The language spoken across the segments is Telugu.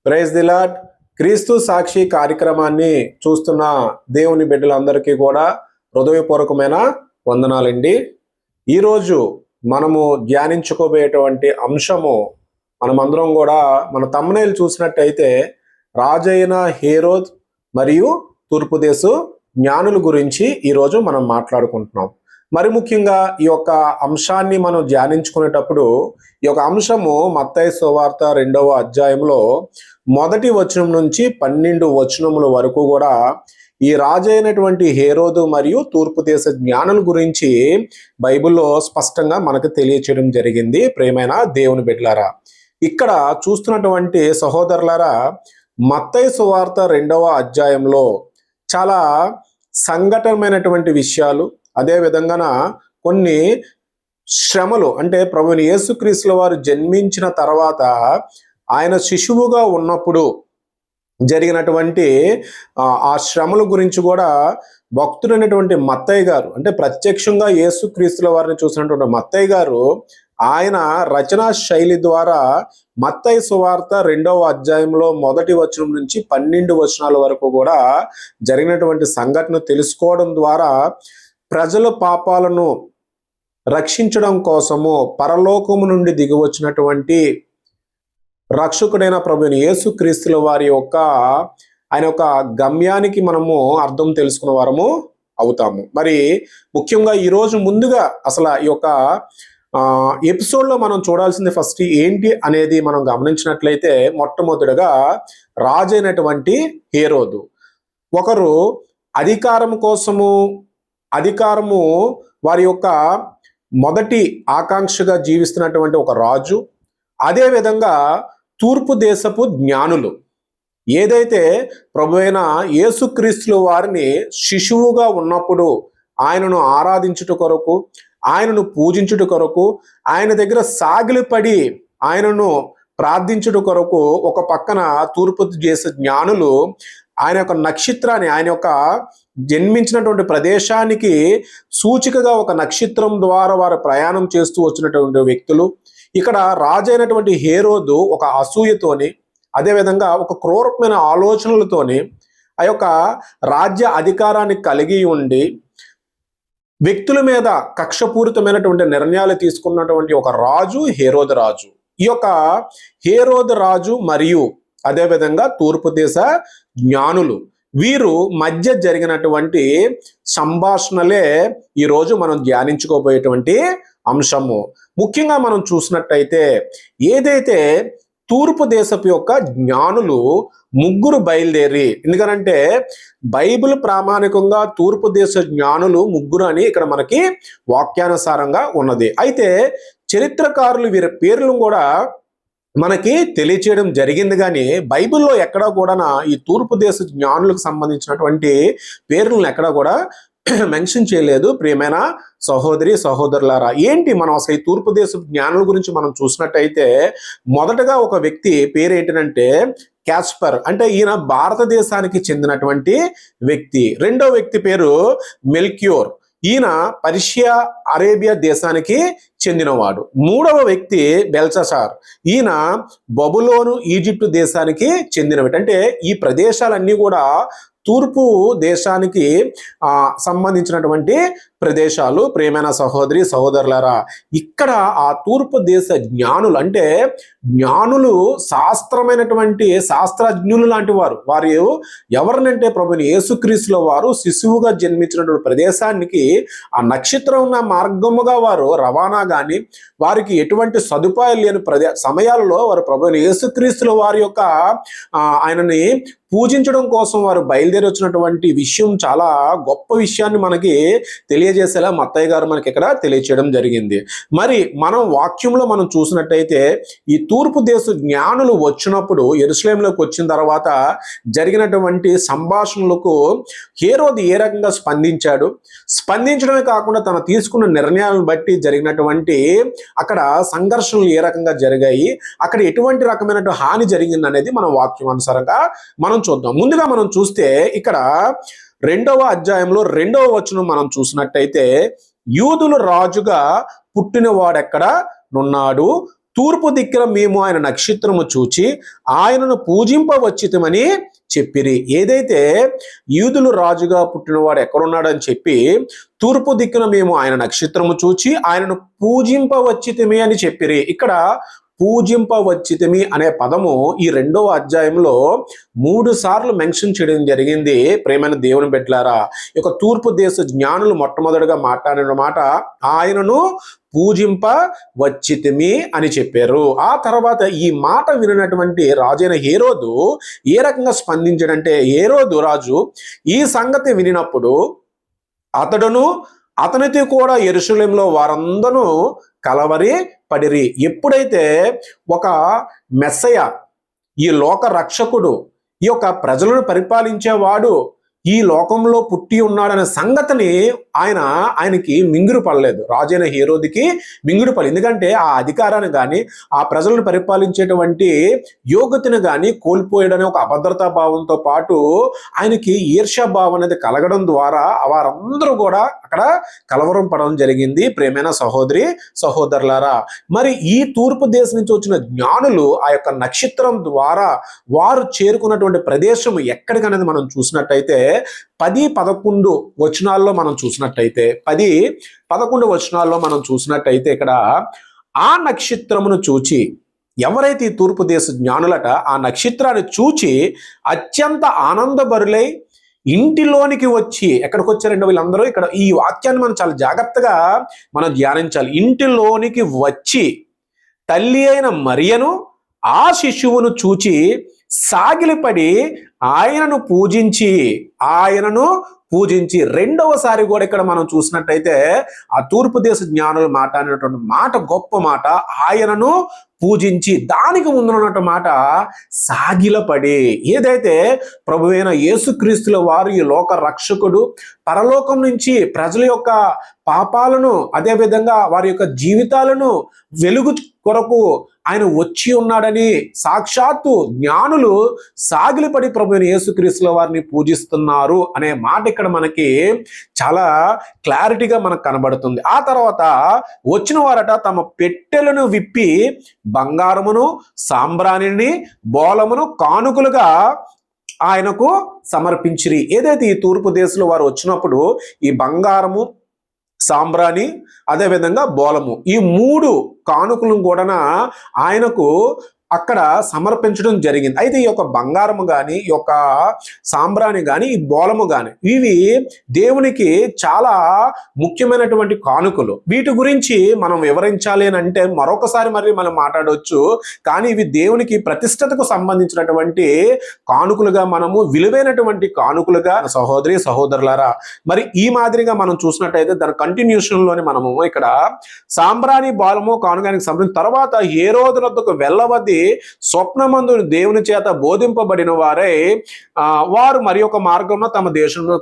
Praise the lord. క్రీస్తు సాక్షి కార్యక్రమాన్ని చూస్తున్న దేవుని బిడ్డలందరికీ కూడా హృదయపూర్వకమైన వందనాలండి. ఈరోజు మనము ధ్యానించుకోబోయేటువంటి అంశము మనమందరం కూడా మన తమ్మునేలు చూసినట్టయితే రాజైన హేరోద్ మరియు తూర్పు దేశ జ్ఞానుల గురించి ఈరోజు మనం మాట్లాడుకుంటున్నాం. మరి ముఖ్యంగా ఈ యొక్క అంశాన్ని మనం ధ్యానించుకునేటప్పుడు ఈ యొక్క అంశము మత్తయి సువార్త 2వ అధ్యాయంలో 1వ వచనం నుంచి 12 వచనముల వరకు కూడా ఈ రాజైనటువంటి హేరోదు మరియు తూర్పు దేశ జ్ఞానుల గురించి బైబిల్లో స్పష్టంగా మనకు తెలియచేయడం జరిగింది. ప్రియమైన దేవుని బిడ్డలారా, ఇక్కడ చూస్తున్నటువంటి సహోదరులారా, మత్తయి సువార్త 2వ అధ్యాయంలో చాలా సంఘటనమైనటువంటి విషయాలు, అదే విధంగా కొన్ని శ్రమలు, అంటే ప్రభువుని యేసుక్రీస్తుల వారు జన్మించిన తర్వాత ఆయన శిశువుగా ఉన్నప్పుడు జరిగినటువంటి ఆ శ్రమల గురించి కూడా భక్తుడైనటువంటి మత్తయి గారు, అంటే ప్రత్యక్షంగా యేసుక్రీస్తుల వారిని చూసినటువంటి మత్తయి గారు ఆయన రచనా శైలి ద్వారా మత్తయి సువార్త 2వ అధ్యాయంలో 1వ వచనం నుంచి 12 వచనాల వరకు కూడా జరిగినటువంటి సంఘటన తెలుసుకోవడం ద్వారా ప్రజల పాపాలను రక్షించడం కోసము పరలోకము నుండి దిగి వచ్చినటువంటి రక్షకుడైన ప్రభువుని యేసుక్రీస్తుల వారి యొక్క ఆయన యొక్క గమ్యానికి మనము అర్థం తెలుసుకున్న వారము అవుతాము. మరి ముఖ్యంగా ఈరోజు ముందుగా అసలు ఈ యొక్క ఎపిసోడ్లో మనం చూడాల్సింది ఫస్ట్ ఏంటి అనేది మనం గమనించినట్లయితే, మొట్టమొదటిగా రాజైనటువంటి హేరోదు ఒకరు అధికారము వారి యొక్క మొదటి ఆకాంక్షగా జీవిస్తున్నటువంటి ఒక రాజు. అదేవిధంగా తూర్పు దేశపు జ్ఞానులు, ఏదైతే ప్రభువైన యేసుక్రీస్తుల వారిని శిశువుగా ఉన్నప్పుడు ఆయనను ఆరాధించుట కొరకు, ఆయనను పూజించుట కొరకు, ఆయన దగ్గర సాగిలిపడి ఆయనను ప్రార్థించుట కొరకు ఒక పక్కన తూర్పు దేశ జ్ఞానులు ఆయన యొక్క నక్షత్రాన్ని, ఆయన యొక్క జన్మించినటువంటి ప్రదేశానికి సూచికగా ఒక నక్షత్రం ద్వారా వారు ప్రయాణం చేస్తూ వచ్చినటువంటి వ్యక్తులు. ఇక్కడ రాజైనటువంటి హేరోదు ఒక అసూయతోని, అదేవిధంగా ఒక క్రూరమైన ఆలోచనలతోని ఆ యొక్క రాజ్య అధికారాన్ని కలిగి ఉండి వ్యక్తుల మీద కక్షపూరితమైనటువంటి నిర్ణయాలు తీసుకున్నటువంటి ఒక రాజు హేరోదు రాజు. ఈ యొక్క హేరోదు రాజు మరియు అదేవిధంగా తూర్పు దేశ జ్ఞానులు, వీరు మధ్య జరిగినటువంటి సంభాషణలే ఈరోజు మనం ధ్యానించుకోబోయేటువంటి అంశము. ముఖ్యంగా మనం చూసినట్టయితే ఏదైతే తూర్పు దేశపు యొక్క జ్ఞానులు ముగ్గురు బయలుదేరి, ఎందుకనంటే బైబిల్ ప్రామాణికంగా తూర్పు దేశ జ్ఞానులు ముగ్గురు అని ఇక్కడ మనకి వాక్యానుసారంగా ఉన్నది. అయితే చరిత్రకారులు వీరి పేర్లను కూడా మనకి తెలియచేయడం జరిగింది, కానీ బైబిల్లో ఎక్కడా కూడా ఈ తూర్పు దేశ జ్ఞానులకు సంబంధించినటువంటి పేర్లను ఎక్కడా కూడా మెన్షన్ చేయలేదు. ప్రియమైన సహోదరి సహోదరులారా, ఏంటి మనం అసలు ఈ తూర్పు దేశ జ్ఞానుల గురించి మనం చూసినట్టయితే మొదటగా ఒక వ్యక్తి పేరు ఏంటంటే క్యాస్పర్, అంటే ఈయన భారతదేశానికి చెందినటువంటి వ్యక్తి. రెండో వ్యక్తి పేరు మెల్క్యూర్, ఈయన పర్షియా అరేబియా దేశానికి చెందినవాడు. మూడవ వ్యక్తి బెల్షస్సార్, ఈయన బబులోను ఈజిప్టు దేశానికి చెందినవాడు. అంటే ఈ ప్రదేశాలన్నీ కూడా తూర్పు దేశానికి సంబంధించినటువంటి ప్రదేశాలు. ప్రియమైన సహోదరి సహోదరులారా, ఇక్కడ ఆ తూర్పు దేశ జ్ఞానులు, అంటే జ్ఞానులు శాస్త్రమైనటువంటి శాస్త్రజ్ఞులు లాంటి వారు. వారు ఎవరినంటే ప్రభుని యేసుక్రీస్తుల వారు శిశువుగా జన్మించినటువంటి ప్రదేశానికి ఆ నక్షత్రం ఉన్న మార్గముగా వారు రవాణా కానీ, వారికి ఎటువంటి సదుపాయాలు లేని సమయాలలో వారు ప్రభుని యేసుక్రీస్తుల వారి యొక్క ఆయనని పూజించడం కోసం వారు బయలుదేరి వచ్చినటువంటి విషయం చాలా గొప్ప విషయాన్ని మనకి తెలియజేసేలా మత్తయి గారు మనకి ఇక్కడ తెలియచేయడం జరిగింది. మరి మనం వాక్యంలో మనం చూసినట్టయితే ఈ తూర్పు దేశ జ్ఞానులు వచ్చినప్పుడు యెరూషలేములోకి వచ్చిన తర్వాత జరిగినటువంటి సంభాషణలకు హేరోదు ఏ రకంగా స్పందించడమే కాకుండా తను తీసుకున్న నిర్ణయాలను బట్టి జరిగినటువంటి అక్కడ సంఘర్షణలు ఏ రకంగా జరిగాయి, అక్కడ ఎటువంటి రకమైన హాని జరిగింది అనేది మనం వాక్యం అనుసారంగా మనం చూద్దాం. ముందుగా మనం చూస్తే ఇక్కడ 2వ అధ్యాయంలో 2వ వచనం మనం చూసినట్టయితే, యూదులు రాజుగా పుట్టినవాడెక్కడ నున్నాడు, తూర్పు దిక్కున మేము ఆయన నక్షత్రము చూచి ఆయనను పూజింపవచ్చితమని చెప్పిరి. ఏదైతే యూదులు రాజుగా పుట్టినవాడు ఎక్కడున్నాడని చెప్పి తూర్పు దిక్కున మేము ఆయన నక్షత్రము చూచి ఆయనను పూజింపవచ్చితమే అని చెప్పిరి. ఇక్కడ పూజింపవచ్చితమి అనే పదము ఈ 2వ అధ్యాయంలో 3 సార్లు మెన్షన్ చేయడం జరిగింది. ప్రేమైన దేవుని బిడ్డలారా, ఈ యొక్క తూర్పు దేశ జ్ఞానులు మొట్టమొదటిగా మాట్లాడిన మాట ఆయనను పూజింపవచ్చితిమి అని చెప్పారు. ఆ తర్వాత ఈ మాట వినినటువంటి రాజైన హేరోదు ఏ రకంగా స్పందించాడంటే, హేరోదు రాజు ఈ సంగతి వినినప్పుడు అతడును అతనితో కూడా యెరూషలేములో వారందరూ కలవరి పడిరి. ఎప్పుడైతే ఒక మెస్సయ, ఈ లోక రక్షకుడు, ఈ యొక్క ప్రజలను పరిపాలించేవాడు ఈ లోకంలో పుట్టి ఉన్నాడనే సంగతిని ఆయనకి మింగుడు పడలేదు. రాజైన హేరోదుకి మింగుడు పడలేదు. ఎందుకంటే ఆ అధికారాన్ని కానీ ఆ ప్రజలను పరిపాలించేటువంటి యోగ్యతను కానీ కోల్పోయాడనే ఒక అభద్రతా భావంతో పాటు ఆయనకి ఈర్ష్యా భావం అనేది కలగడం ద్వారా వారందరూ కూడా అక్కడ కలవరం పడడం జరిగింది. ప్రేమైన సహోదరి సహోదరులారా, మరి ఈ తూర్పు దేశం నుంచి వచ్చిన జ్ఞానులు ఆ యొక్క నక్షత్రం ద్వారా వారు చేరుకున్నటువంటి ప్రదేశం ఎక్కడికనేది మనం చూసినట్టయితే 10-11 వచనాల్లో మనం చూసినట్టయితే 10-11 వచనాల్లో మనం చూసినట్టయితే ఇక్కడ ఆ నక్షత్రమును చూచి, ఎవరైతే ఈ తూర్పు దేశ జ్ఞానులట ఆ నక్షత్రాన్ని చూచి అత్యంత ఆనందభరులై ఇంటిలోనికి వచ్చి, ఎక్కడికి వచ్చారండి వీళ్ళందరూ? ఇక్కడ ఈ వాక్యాన్ని మనం చాలా జాగ్రత్తగా మనం ధ్యానించాలి. ఇంటిలోనికి వచ్చి తల్లి అయిన మరియను ఆ శిశువును చూచి సాగిలిపడి ఆయనను పూజించి రెండవసారి కూడా ఇక్కడ మనం చూసినట్టయితే ఆ తూర్పు దేశ జ్ఞానులు మాట్లాడినటువంటి మాట గొప్ప మాట. ఆయనను పూజించి, దానికి ముందున్నటువంటి మాట సాగిలపడి. ఏదైతే ప్రభువైన యేసుక్రీస్తుల వారు ఈ లోక రక్షకుడు పరలోకం నుంచి ప్రజల యొక్క పాపాలను, అదేవిధంగా వారి యొక్క జీవితాలను వెలుగు కొరకు ఆయన వచ్చి ఉన్నాడని సాక్షాత్తు జ్ఞానులు సాగిలిపడి ప్రభువైన యేసుక్రీస్తుల వారిని పూజిస్తున్నారు అనే మాట ఇక్కడ మనకి చాలా క్లారిటీగా మనకు కనబడుతుంది. ఆ తర్వాత వచ్చిన వారట తమ పెట్టెలను విప్పి బంగారమును, సాంబ్రాణిని, బోలమును కానుకలుగా ఆయనకు సమర్పించిరి. ఏదైతే ఈ తూర్పు దేశంలో వారు వచ్చినప్పుడు ఈ బంగారము, సాంబ్రాణి, అదేవిధంగా బోలము, ఈ 3 కానుకలను కూడా ఆయనకు అక్కడ సమర్పించడం జరిగింది. అయితే ఈ యొక్క బంగారము కానీ, ఈ యొక్క సాంబ్రాణి కానీ, ఈ బోలము కానీ ఇవి దేవునికి చాలా ముఖ్యమైనటువంటి కానుకలు. వీటి గురించి మనం వివరించాలి అని అంటే మరొకసారి మనం మాట్లాడవచ్చు. కానీ ఇవి దేవునికి ప్రతిష్టతకు సంబంధించినటువంటి కానుకలుగా, మనము విలువైనటువంటి కానుకలుగా సహోదరి సహోదరులారా, మరి ఈ మాదిరిగా మనం చూసినట్టయితే దాని కంటిన్యూషన్ లోని మనము ఇక్కడ సాంబ్రాణి, బోలము కానుకానికి సంబంధించిన తర్వాత హేరోదు వద్దకు వెళ్ళవద్ది స్వప్నమందు దేవుని చేత బోధింపబడిన వారై వారు మరి ఒక మార్గంలో తమ దేశంలో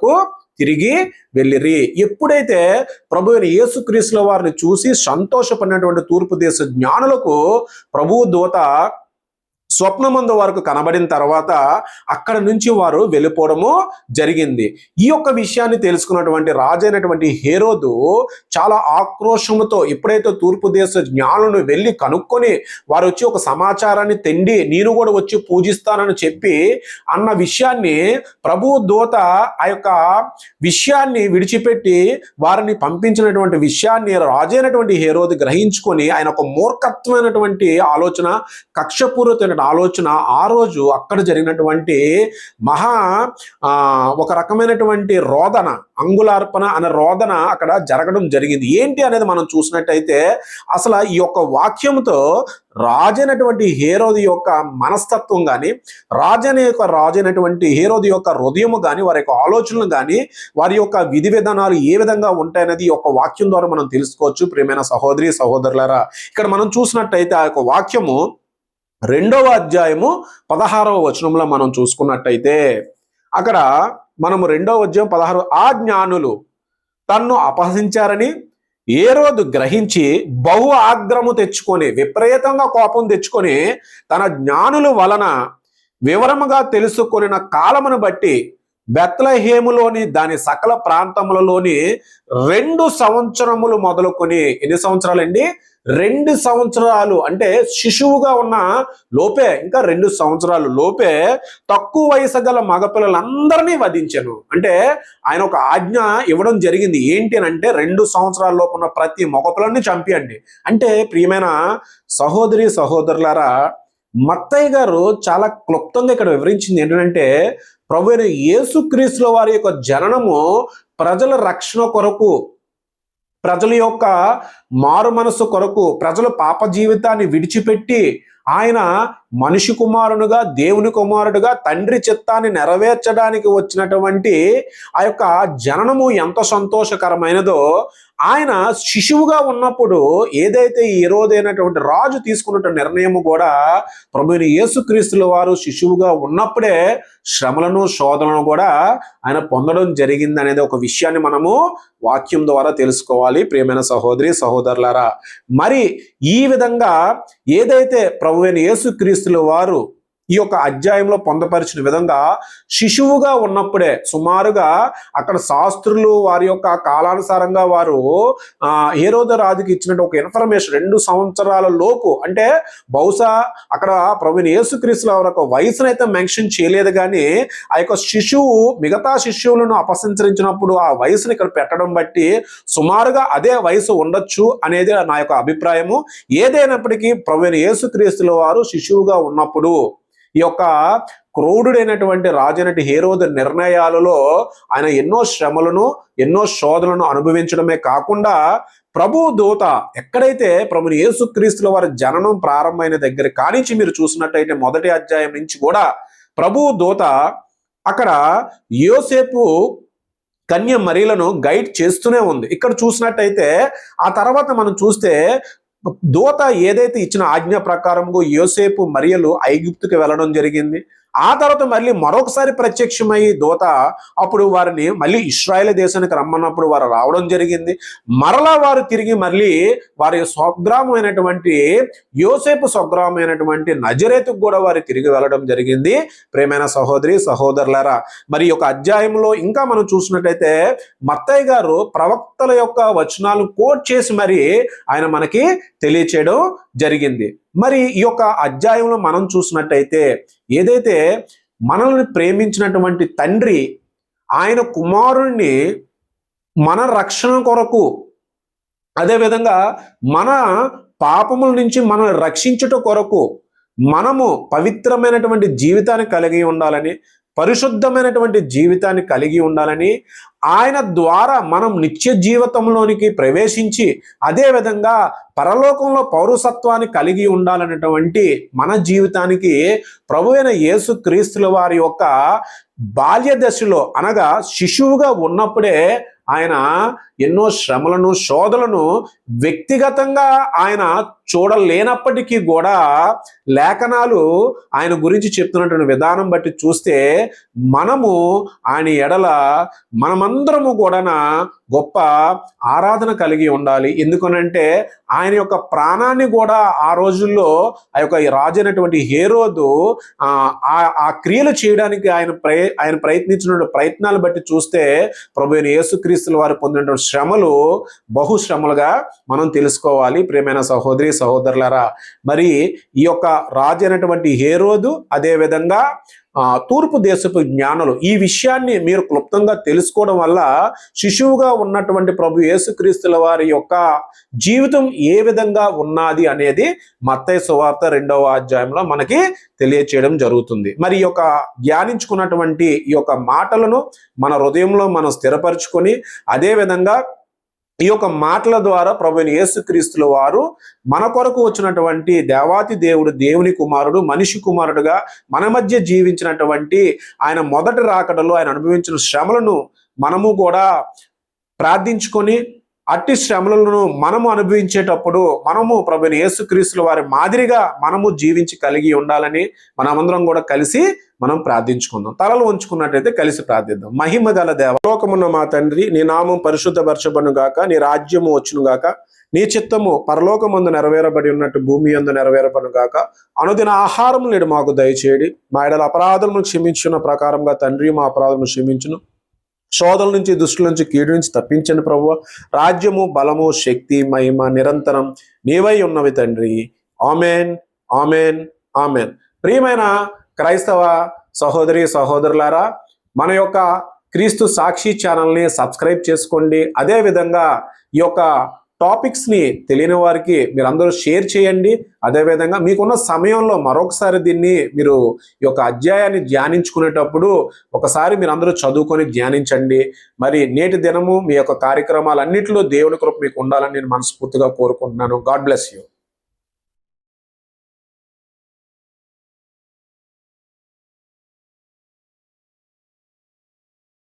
తిరిగి వెళ్ళిరి. ఎప్పుడైతే ప్రభువైన యేసుక్రీస్తుల వారిని చూసి సంతోషపడినటువంటి తూర్పు దేశ జ్ఞానులకు ప్రభువు దూత స్వప్నమందు వారికి కనబడిన తర్వాత అక్కడ నుంచి వారు వెళ్ళిపోవడము జరిగింది. ఈ యొక్క విషయాన్ని తెలుసుకున్నటువంటి రాజైనటువంటి హేరోదు చాలా ఆక్రోషముతో ఎప్పుడైతే తూర్పు దేశ జ్ఞానులను వెళ్ళి కనుక్కొని వారు వచ్చి ఒక సమాచారాన్ని తెండి నేను కూడా వచ్చి పూజిస్తానని చెప్పి అన్న విషయాన్ని ప్రభువు దూత ఆ యొక్క విషయాన్ని విడిచిపెట్టి వారిని పంపించినటువంటి విషయాన్ని రాజైనటువంటి హేరోదు గ్రహించుకొని ఆయన ఒక మూర్ఖత్వమైనటువంటి ఆలోచన, కక్షపూరితమైన ఆలోచన ఆ రోజు అక్కడ జరిగినటువంటి ఒక రకమైనటువంటి రోదన, అంగుళార్పణ అనే రోదన అక్కడ జరగడం జరిగింది. ఏంటి అనేది మనం చూసినట్టయితే అసలు ఈ యొక్క వాక్యంతో రాజైనటువంటి హేరోదు యొక్క మనస్తత్వం కానీ, రాజైనటువంటి హేరోదు యొక్క హృదయము కానీ, వారి యొక్క ఆలోచనలు కానీ, వారి యొక్క విధి విధానాలు ఏ విధంగా ఉంటాయనేది ఈ యొక్క వాక్యం ద్వారా మనం తెలుసుకోవచ్చు. ప్రియమైన సహోదరి సహోదరులారా, ఇక్కడ మనం చూసినట్టయితే ఆ యొక్క వాక్యము 2వ అధ్యాయము 16వ వచనంలో మనం చూసుకున్నట్టయితే అక్కడ మనము 2వ అధ్యాయం 16 ఆ జ్ఞానులు తన్ను అపహసించారని హేరోదు గ్రహించి బహు ఆగ్రహము తెచ్చుకొని, విపరీతంగా కోపం తెచ్చుకొని తన జ్ఞానుల వలన వివరముగా తెలుసుకొనిన కాలమును బట్టి బెత్లెహేములోని దాని సకల ప్రాంతములలోని 2 సంవత్సరములు మొదలుకొని, ఎన్ని సంవత్సరాలండి? 2 సంవత్సరాలు, అంటే శిశువుగా ఉన్న లోపే, ఇంకా 2 సంవత్సరాలు లోపే తక్కువ వయసు గల మగపిల్లలందరినీ వధించెను. అంటే ఆయన ఒక ఆజ్ఞ ఇవ్వడం జరిగింది. ఏంటి అని అంటే 2 సంవత్సరాల లోపు ఉన్న ప్రతి మగపిల్లని చంపియండి. అంటే ప్రియమైన సహోదరి సహోదరులారా, మత్తయ్య గారు చాలా క్లుప్తంగా ఇక్కడ వివరించింది ఏంటంటే, ప్రభువైన యేసుక్రీస్తుల వారి యొక్క జననము ప్రజల రక్షణ కొరకు, ప్రజల యొక్క మారు మనసు కొరకు, ప్రజల పాప జీవితాన్ని విడిచిపెట్టి ఆయన మనిషి కుమారుడుగా, దేవుని కుమారుడుగా తండ్రి చిత్తాన్ని నెరవేర్చడానికి వచ్చినటువంటి ఆ యొక్క జననము ఎంత సంతోషకరమైనదో, ఆయన శిశువుగా ఉన్నప్పుడు ఏదైతే ఈ రోజైనటువంటి రాజు తీసుకున్నటువంటి నిర్ణయం కూడా ప్రభువైన యేసుక్రీస్తుల వారు శిశువుగా ఉన్నప్పుడే శ్రమలను శోధనలను కూడా ఆయన పొందడం జరిగింది అనేది ఒక విషయాన్ని మనము వాక్యం ద్వారా తెలుసుకోవాలి ప్రియమైన సహోదరి సహోదరులారా. మరి ఈ విధంగా ఏదైతే ప్రభువైన యేసుక్రీస్తుల వారు ఈ యొక్క అధ్యాయంలో పొందపరిచిన విధంగా శిశువుగా ఉన్నప్పుడే, సుమారుగా అక్కడ శాస్త్రులు వారి యొక్క కాలానుసారంగా వారు హేరోదు రాజుకి ఇచ్చినట్టు ఒక ఇన్ఫర్మేషన్ 2 సంవత్సరాల లోపు, అంటే బహుశా అక్కడ ప్రభువైన యేసుక్రీస్తుల వారి యొక్క వయసునైతే మెన్షన్ చేయలేదు, కానీ ఆ యొక్క శిశువు మిగతా శిశువులను అపసంచరించినప్పుడు ఆ వయసుని ఇక్కడ పెట్టడం బట్టి సుమారుగా అదే వయసు ఉండొచ్చు అనేది నా యొక్క అభిప్రాయము. ఏదైనప్పటికీ ప్రభువైన యేసుక్రీస్తుల వారు శిశువుగా ఉన్నప్పుడు ఈ యొక్క క్రూరుడైనటువంటి రాజైనటి హేరోదు నిర్ణయాలలో ఆయన ఎన్నో శ్రమలను, ఎన్నో శోధనలను అనుభవించడమే కాకుండా, ప్రభు దూత ఎక్కడైతే ప్రభుని యేసుక్రీస్తుల వారి జననం ప్రారంభమైన దగ్గర కానించి మీరు చూసినట్టయితే మొదటి అధ్యాయం నుంచి కూడా ప్రభు దూత అక్కడ యోసేపు కన్య మరియలను గైడ్ చేస్తూనే ఉంది. ఇక్కడ చూసినట్టయితే ఆ తర్వాత మనం చూస్తే దూత ఏదైతే ఇచ్చిన ఆజ్ఞ ప్రకారంగా యోసేపు మరియలు ఐగుప్తుకి వెళ్ళడం జరిగింది. ఆ తర్వాత మళ్ళీ మరొకసారి ప్రత్యక్షమై దూత అప్పుడు వారిని మళ్ళీ ఇశ్రాయేల్ దేశానికి రమ్మన్నప్పుడు వారు రావడం జరిగింది. మరలా వారు తిరిగి మళ్ళీ వారి స్వగ్రామైనటువంటి యోసేపు స్వగ్రామైనటువంటి నజరేతుకు కూడా వారు తిరిగి వెళ్ళడం జరిగింది ప్రియమైన సహోదరి సహోదరులారా. మరి ఈ యొక్క అధ్యాయంలో ఇంకా మనం చూసినట్టయితే మత్తయ్య గారు ప్రవక్తల యొక్క వచనాలు కోట్ చేసి మరి ఆయన మనకి తెలియచేయడం జరిగింది. మరి ఈ యొక్క అధ్యాయంలో మనం చూసినట్టయితే ఏదైతే మనల్ని ప్రేమించినటువంటి తండ్రి ఆయన కుమారుణ్ణి మన రక్షణ కొరకు, అదేవిధంగా మన పాపముల నుంచి మనల్ని రక్షించుట కొరకు మనము పవిత్రమైనటువంటి జీవితాన్ని కలిగి ఉండాలని, పరిశుద్ధమైనటువంటి జీవితాన్ని కలిగి ఉండాలని, ఆయన ద్వారా మనం నిత్య జీవితంలోనికి ప్రవేశించి అదేవిధంగా పరలోకంలో పౌరసత్వాన్ని కలిగి ఉండాలనేటువంటి మన జీవితానికి ప్రభువైన యేసుక్రీస్తుల వారి యొక్క బాల్య దశలో, అనగా శిశువుగా ఉన్నప్పుడే ఆయన ఎన్నో శ్రమలను శోధనలను వ్యక్తిగతంగా ఆయన చూడలేనప్పటికీ కూడా లేఖనాలు ఆయన గురించి చెప్తున్నటువంటి విధానం బట్టి చూస్తే మనము ఆయన ఎడల మనమందరము కూడా గొప్ప ఆరాధన కలిగి ఉండాలి. ఎందుకనంటే ఆయన యొక్క ప్రాణాన్ని కూడా ఆ రోజుల్లో ఆ యొక్క రాజు అయినటువంటి హేరోదు ఆ క్రియలు చేయడానికి ఆయన ప్రయత్నించిన ప్రయత్నాలు బట్టి చూస్తే ప్రభువైన యేసుక్రీస్తుల వారు పొందినటువంటి శ్రమలు బహుశ్రమలుగా మనం తెలుసుకోవాలి ప్రియమైన సహోదరి సహోదరులారా. మరి ఈ యొక్క రాజు అయినటువంటి హేరోదు, అదేవిధంగా తూర్పు దేశపు జ్ఞానులు ఈ విషయాన్ని మీరు క్లుప్తంగా తెలుసుకోవడం వల్ల శిశువుగా ఉన్నటువంటి ప్రభు యేసుక్రీస్తుల వారి యొక్క జీవితం ఏ విధంగా ఉన్నది అనేది మత్తయి సువార్త 2వ అధ్యాయంలో మనకి తెలియచేయడం జరుగుతుంది. మరి ఈ యొక్క ధ్యానించుకున్నటువంటి ఈ యొక్క మాటలను మన హృదయంలో మనం స్థిరపరచుకొని, అదేవిధంగా ఈ యొక్క మాటల ద్వారా ప్రభువైన యేసుక్రీస్తుల వారు మన కొరకు వచ్చినటువంటి దేవాతి దేవుడు, దేవుని కుమారుడు, మనిషి కుమారుడుగా మన మధ్య జీవించినటువంటి ఆయన మొదటి రాకడలో ఆయన అనుభవించిన శ్రమలను మనము కూడా ప్రార్థించుకొని, అట్టి శ్రమలను మనము అనుభవించేటప్పుడు మనము ప్రభువైన యేసుక్రీస్తుల వారి మాదిరిగా మనము జీవించి కలిగి ఉండాలని మనమందరం కూడా కలిసి మనం ప్రార్థించుకుందాం. తలలు ఉంచుకున్నట్టయితే కలిసి ప్రార్థిద్దాం. మహిమ గల దేవ, లోకమున్న మా తండ్రి, నీ నామం పరిశుద్ధపరచబడును గాక, నీ రాజ్యము వచ్చును గాక, నీ చిత్తము పరలోకమందు నెరవేరబడి ఉన్నట్టు భూమి యందు నెరవేరబడును గాక. అనుదిన ఆహారము నేడు మాకు దయచేయడి. మా ఎడల అపరాధములను క్షమించిన ప్రకారంగా తండ్రి మా అపరాధములను క్షమించును. శోధల నుంచి, దుష్టుల నుంచి, కీడు నుంచి తప్పించండి ప్రభువా. రాజ్యము, బలము, శక్తి, మహిమ నిరంతరం నీవై ఉన్నవి తండ్రి. Amen, amen, amen. ప్రియమైన క్రైస్తవ సహోదరి సహోదరులారా, మన యొక్క క్రీస్తు సాక్షి ఛానల్ని సబ్స్క్రైబ్ చేసుకోండి. అదేవిధంగా ఈ యొక్క టాపిక్స్ని తెలియని వారికి మీరందరూ షేర్ చేయండి. అదేవిధంగా మీకున్న సమయంలో మరొకసారి దీన్ని మీరు ఈ యొక్క అధ్యాయాన్ని ధ్యానించుకునేటప్పుడు ఒకసారి మీరందరూ చదువుకొని ధ్యానించండి. మరి నేటి దినము మీ యొక్క కార్యక్రమాలన్నింటిలో దేవుని కృప మీకు ఉండాలని నేను మనస్ఫూర్తిగా కోరుకుంటున్నాను. God bless you.